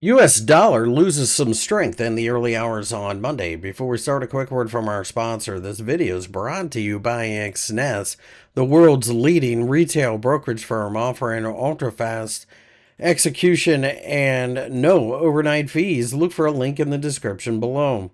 US dollar loses some strength in the early hours on Monday. Before we start, a quick word from our sponsor. This video is brought to you by XNES, the world's leading retail brokerage firm offering ultra-fast execution and no overnight fees. Look for a link in the description below.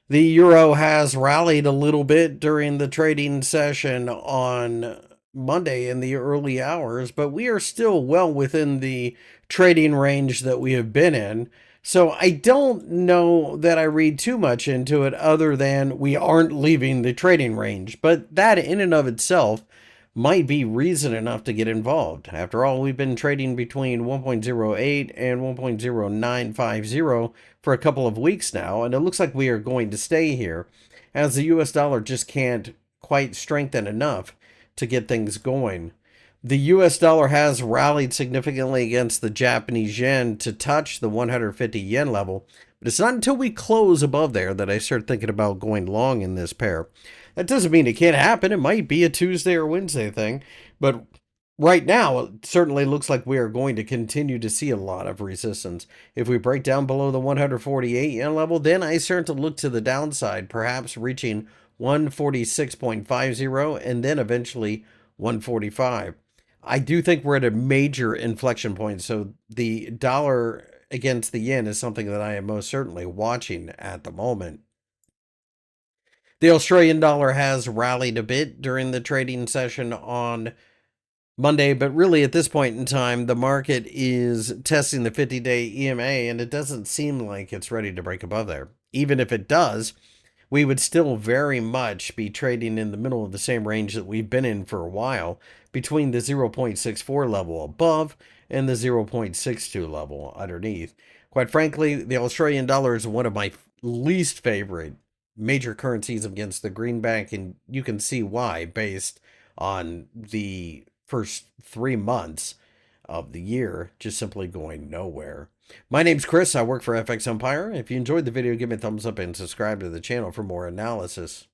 The euro has rallied a little bit during the trading session on Monday in the early hours, but we are still well within the trading range that we have been in. So I don't know that I read too much into it other than we aren't leaving the trading range. But that in and of itself might be reason enough to get involved. After all, we've been trading between 1.08 and 1.0950 for a couple of weeks now, and it looks like we are going to stay here as the US dollar just can't quite strengthen enough to get things going. The US dollar has rallied significantly against the Japanese yen to touch the 150 yen level, but it's not until we close above there that I start thinking about going long in this pair. That doesn't mean it can't happen. It might be a Tuesday or Wednesday thing, but right now it certainly looks like we are going to continue to see a lot of resistance. If we break down below the 148 yen level, then I start to look to the downside, perhaps reaching 146.50 and then eventually 145. I do think we're at a major inflection point, so the dollar against the yen is something that I am most certainly watching at the moment. The Australian dollar has rallied a bit during the trading session on Monday, but really at this point in time, the market is testing the 50-day EMA, and it doesn't seem like it's ready to break above there. Even if it does, we would still very much be trading in the middle of the same range that we've been in for a while, between the 0.64 level above and the 0.62 level underneath. Quite frankly, the Australian dollar is one of my least favorite major currencies against the greenback, and you can see why based on the first 3 months of the year just simply going nowhere. My name's Chris. I work for FXEmpire. If you enjoyed the video, give me a thumbs up and subscribe to the channel for more analysis.